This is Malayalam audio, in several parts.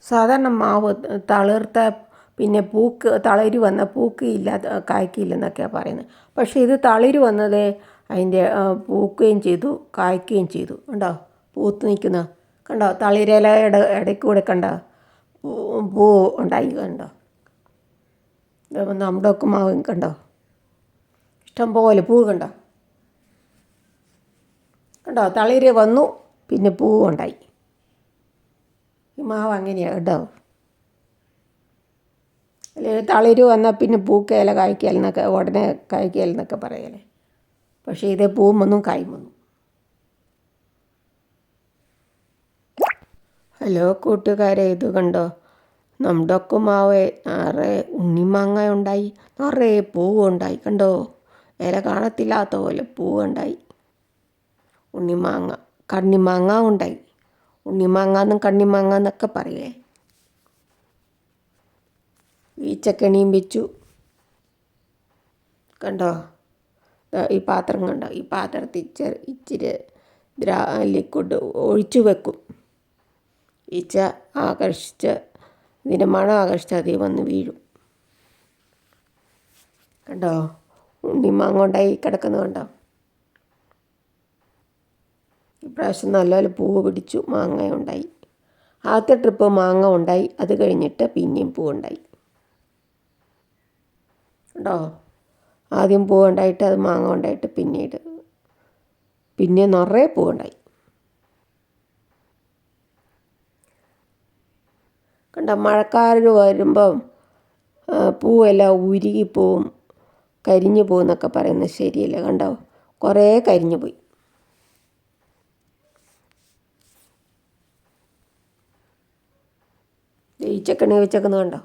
സാധാരണ മാവ് തളിർത്ത പിന്നെ പൂക്ക് തളിര് വന്ന പൂക്ക് ഇല്ല കായ്ക്കില്ലെന്നൊക്കെയാണ് പറയുന്നത്. പക്ഷേ ഇത് തളിര് വന്നത് അതിൻ്റെ പൂക്കുകയും ചെയ്തു കായ്ക്കുകയും ചെയ്തു. കണ്ടോ പൂത്ത് നിൽക്കുന്ന കണ്ടോ, തളിരിലയുടെ ഇടയ്ക്ക് കൂടെ കണ്ടോ പൂ ഉണ്ടായി. കണ്ടോ നമ്മുടെ മാവ് കണ്ടോ ഇഷ്ടംപോലെ പൂ കണ്ടോ. കണ്ടോ തളിര് വന്നു പിന്നെ പൂവ് ഉണ്ടായി. ഈ മാവ് അങ്ങനെയാണ് കേട്ടോ. അല്ലെങ്കിൽ തളിര് വന്നാൽ പിന്നെ പൂക്കേല കായ്ക്കലെന്നൊക്കെ ഉടനെ കായ്ക്കലെന്നൊക്കെ പറയല്ലേ. പക്ഷേ ഇതേ പൂവും വന്നു കായും വന്നു. ഹലോ കൂട്ടുകാരെ, ഇത് കണ്ടോ നമ്മുടെ മാവ് നിറയെ ഉണ്ണിമാങ്ങ ഉണ്ടായി, നിറയെ പൂവുണ്ടായി. കണ്ടോ ഇല കാണത്തില്ലാത്ത പോലെ പൂവുണ്ടായി. ഉണ്ണിമാങ്ങ കണ്ണിമാങ്ങ ഉണ്ടായി. ഉണ്ണിമാങ്ങാന്നും കണ്ണിമാങ്ങ എന്നൊക്കെ പറയേ. ഈച്ചക്കണിയും വെച്ചു. കണ്ടോ ഈ പാത്രം കണ്ടോ, ഈ പാത്രത്തിൽ ഇച്ചിരി ലിക്വിഡ് ഒഴിച്ചു വെക്കും. ഈച്ച ആകർഷിച്ച് ഇതിൻ്റെ മണം ആകർഷിച്ച് അതിൽ വന്ന് വീഴും. കണ്ടോ ഉണ്ണിമാങ്ങ ഉണ്ടായി കിടക്കുന്നത് കണ്ടോ. ഇപ്രാവശ്യം നല്ലപോലെ പൂവ് പിടിച്ചു, മാങ്ങ ഉണ്ടായി. ആദ്യത്തെ ട്രിപ്പ് മാങ്ങ ഉണ്ടായി, അത് കഴിഞ്ഞിട്ട് പിന്നെയും പൂവുണ്ടായി. കണ്ടോ ആദ്യം പൂവുണ്ടായിട്ട് അത് മാങ്ങ ഉണ്ടായിട്ട് പിന്നെ നിറയെ പൂവുണ്ടായി. കണ്ടോ മഴക്കാലം വരുമ്പം പൂവെല്ലാം ഉരുകിപ്പോവും, കരിഞ്ഞു പോകുമെന്നൊക്കെ പറയുന്നത് ശരിയല്ല. കണ്ടോ കുറേ കരിഞ്ഞു പോയി. ഈച്ചക്കണി വെച്ചേക്കുന്നത് കണ്ടോ,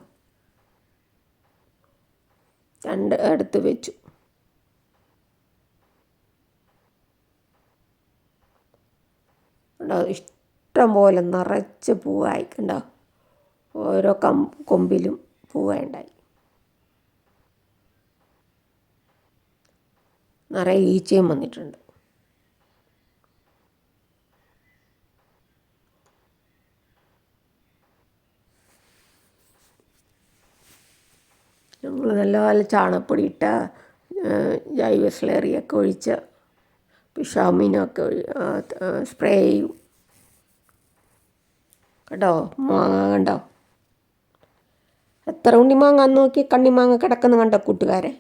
രണ്ട് അടുത്ത് വെച്ചു. കണ്ടോ ഇഷ്ടം പോലെ നിറച്ച് പൂവായി. കണ്ടോ ഓരോ കൊമ്പിലും പൂവുണ്ടായി. നിറയെ ഈച്ചയും വന്നിട്ടുണ്ട്. ഞങ്ങൾ നല്ലപോലെ ചാണകപ്പൊടി ഇട്ട ജൈവ സ്ലറിയൊക്കെ ഒഴിച്ച് പിഷാമിനൊക്കെ സ്പ്രേ ചെയ്യും. കേട്ടോ മാങ്ങ കണ്ടോ എത്ര ഉണ്ണിമാങ്ങ നോക്കി കണ്ണിമാങ്ങ കിടക്കുന്നു കണ്ടോ കൂട്ടുകാരെ.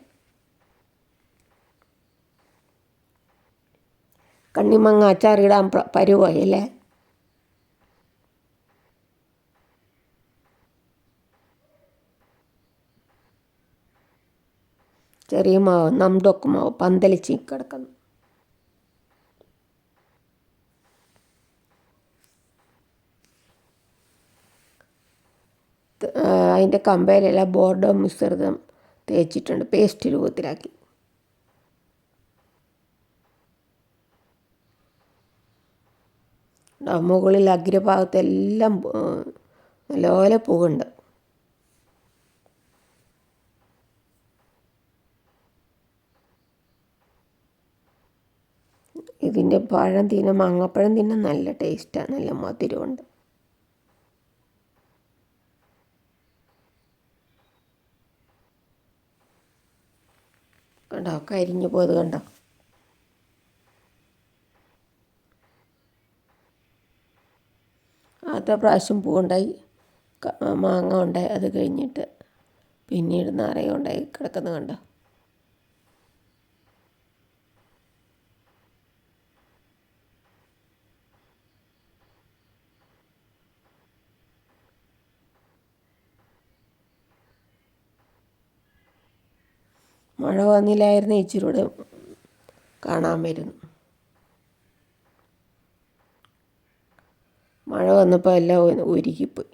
കണ്ണിമാങ്ങ അച്ചാറിടാൻ പരുവായല്ലേ. ചെറിയ മാവ് നമ്മുടെ മാവ് പന്തലിച്ച് കിടക്കുന്നു. അതിൻ്റെ കമ്പയിലെല്ലാം ബോർഡോ മിശ്രിതം തേച്ചിട്ടുണ്ട്, പേസ്റ്റ് രൂപത്തിലാക്കി. മുകളിൽ അഗ്രഭാഗത്തെല്ലാം നല്ലപോലെ പൂവുണ്ട്. ഇതിൻ്റെ പഴം തിന്നാൻ, മാങ്ങാപ്പഴം തിന്നാൻ നല്ല ടേസ്റ്റാണ്, നല്ല മധുരമുണ്ട്. കണ്ടോ കരിഞ്ഞു പോയത് കണ്ടോ. ആദ്യത്തെ പ്രാവശ്യം പൂവുണ്ടായി, മാങ്ങ ഉണ്ടായി, അത് കഴിഞ്ഞിട്ട് പിന്നീട് നിറയെ ഉണ്ടായി കിടക്കുന്നത് കണ്ടോ. മഴ വന്നില്ലായിരുന്നു ഇച്ചിരി കൂടെ കാണാൻ വരുന്നു. മഴ വന്നപ്പോൾ എല്ലാം ഉരുകിപ്പോയി,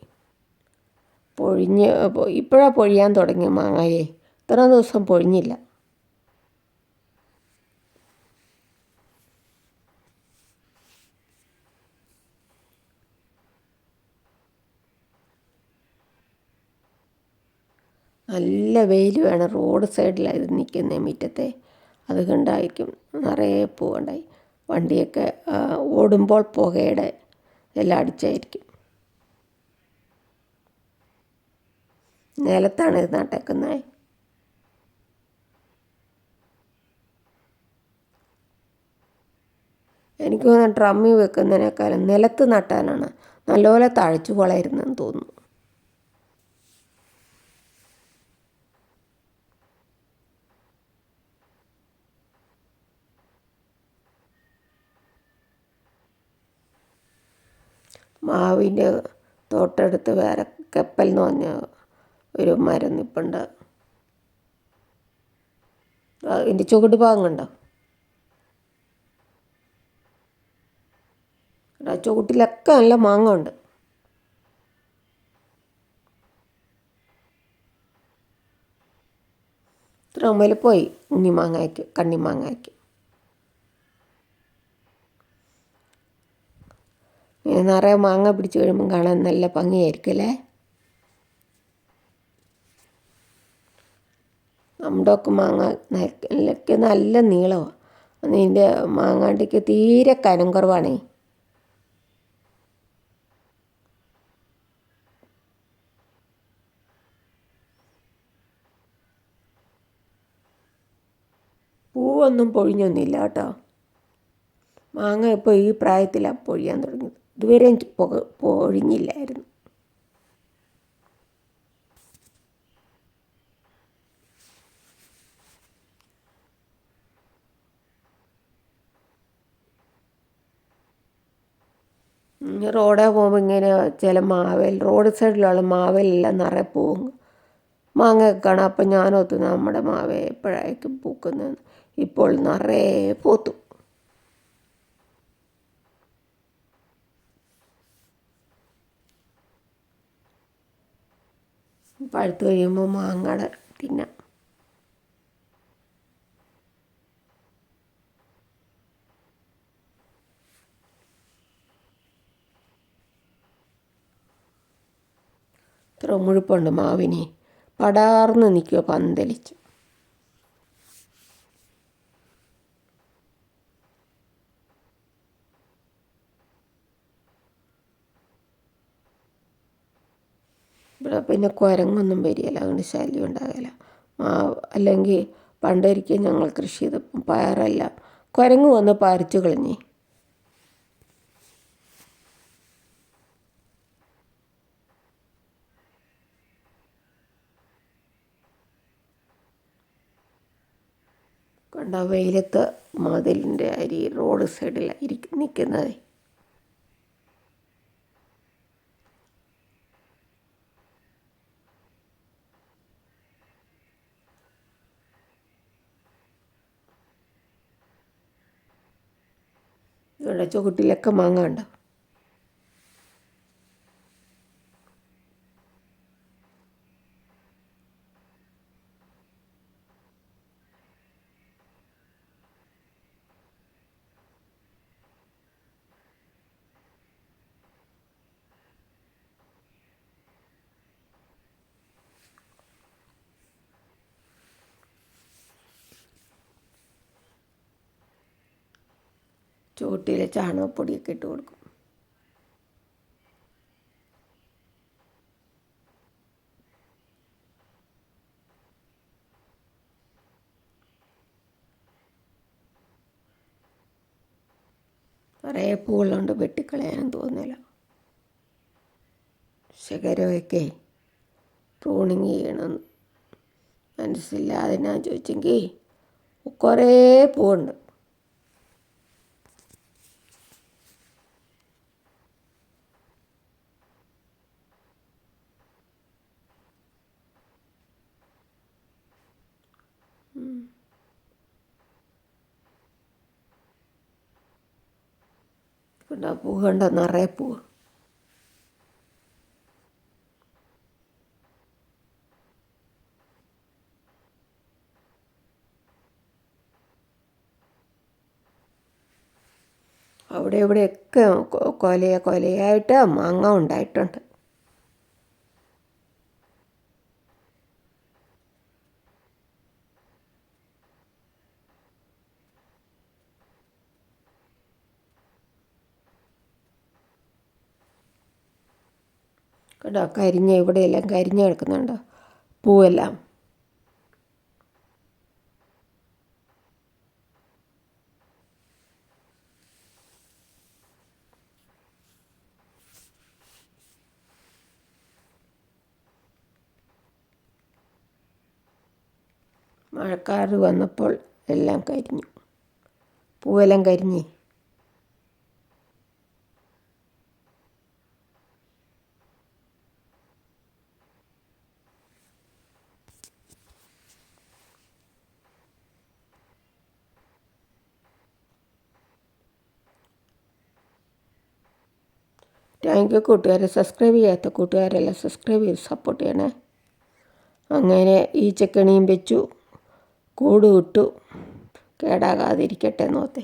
ഇപ്പോഴാണ് പൊഴിയാൻ തുടങ്ങിയ മാങ്ങയെ. ഇത്ര ദിവസം പൊഴിഞ്ഞില്ല. നല്ല വെയിൽ വേണം. റോഡ് സൈഡിലാണ് ഇത് നിൽക്കുന്നത്, മുറ്റത്തെ. അതുകൊണ്ടായിരിക്കും നിറയെ പൂവുണ്ടായി. വണ്ടിയൊക്കെ ഓടുമ്പോൾ പുകയുടെ എല്ലാം അടിച്ചായിരിക്കും. നിലത്താണ് ഇത് നട്ടേക്കുന്നത്. എനിക്ക് തോന്നുന്നു ഡ്രമ്മിൽ വെക്കുന്നതിനേക്കാളും നിലത്ത് നട്ടാലാണ് നല്ലപോലെ തഴച്ചു വളരുന്നതെന്ന് തോന്നുന്നു. മാവിൻ്റെ തൊട്ടടുത്ത് വേറെ കപ്പൽ എന്ന് പറഞ്ഞ ഒരു മരം നിൽപ്പുണ്ട്. അതിൻ്റെ ചുവട് ഭാഗം കണ്ടോ? ആ ചുവട്ടിലൊക്കെ നല്ല മാങ്ങ ഉണ്ട്. ഇത്ര പോയി ഉണ്ണിമാങ്ങയ്ക്ക് കണ്ണിമാങ്ങയ്ക്ക്. നിറയെ മാങ്ങ പിടിച്ച് കഴിയുമ്പം കാണാൻ നല്ല ഭംഗിയായിരിക്കും അല്ലേ? നമ്മുടെയൊക്കെ മാങ്ങ നല്ല നീളമാണ്. അതിൻ്റെ മാങ്ങാണ്ടിക്ക് തീരെ കനം കുറവാണേ. പൂവൊന്നും പൊഴിഞ്ഞൊന്നുമില്ല കേട്ടോ. മാങ്ങ ഇപ്പോൾ ഈ പ്രായത്തിലാണ് പൊഴിയാൻ തുടങ്ങിയത്. ഇതുവരെയും പൊഴിഞ്ഞില്ലായിരുന്നു. റോഡിൽ പോകുമ്പോൾ ഇങ്ങനെ ചില റോഡ് സൈഡിലുള്ള മാവേലെല്ലാം നിറയെ പോകും മാങ്ങയൊക്കെ കാണാം. അപ്പം ഞാനോർത്തു നമ്മുടെ മാവേ എപ്പോഴായിരിക്കും പൂക്കുന്നതെന്ന്. ഇപ്പോൾ നിറയെ പൂത്തു. പഴുത്ത് കഴിയുമ്പോൾ മാങ്ങയുടെ തിന്നാം. ഇത്ര മുഴുപ്പുണ്ട് മാവിനെ. പടാർന്ന് നിൽക്കുക പന്തലിച്ച്. ഇവിടെ പിന്നെ കുരങ്ങൊന്നും വരികയില്ല, അതുകൊണ്ട് ശല്യം ഉണ്ടാകില്ല. അല്ലെങ്കിൽ പണ്ടൊരിക്കൽ ഞങ്ങൾ കൃഷി ചെയ്തപ്പം പയറെല്ലാം കുരങ്ങ് വന്ന് പറിച്ചു കളഞ്ഞേ. കണ്ട വെയിലത്ത് മതിലിൻ്റെ റോഡ് സൈഡിലാണ് നിൽക്കുന്നത്. ഇവിടെ ചുവട്ടിലൊക്കെ മാങ്ങ ഉണ്ടോ? ചുവട്ടിൽ ചാണകപ്പൊടിയൊക്കെ ഇട്ട് കൊടുക്കും. നിറയെ പൂവുള്ളതുകൊണ്ട് വെട്ടിക്കളയാനും തോന്നില്ല. ശകരമൊക്കെ പ്രൂണിങ് ചെയ്യണമെന്ന് മനസ്സില്ല. അതിനാ ചോദിച്ചെങ്കിൽ കുറേ പൂവുണ്ട്. പിന്നെ പൂ കണ്ട നിറയെ പൂവ്. അവിടെ ഇവിടെയൊക്കെ കൊലയായിട്ട് മാങ്ങ ഉണ്ടായിട്ടുണ്ട്. കേട്ടോ കരിഞ്ഞ ഇവിടെയെല്ലാം കരിഞ്ഞ് കിടക്കുന്നുണ്ടോ? പൂവെല്ലാം. മഴക്കാറ് വന്നപ്പോൾ എല്ലാം കരിഞ്ഞു, പൂവെല്ലാം കരിഞ്ഞ്. താങ്ക് യു കൂട്ടുകാരെ. സബ്സ്ക്രൈബ് ചെയ്യാത്ത കൂട്ടുകാരെല്ലാം സബ്സ്ക്രൈബ് ചെയ്ത് സപ്പോർട്ട് ചെയ്യണേ. അങ്ങനെ ഈച്ചക്കണിയും വെച്ചു, കൂട് വിട്ടു, കേടാകാതിരിക്കട്ടെ എന്നോർത്തെ.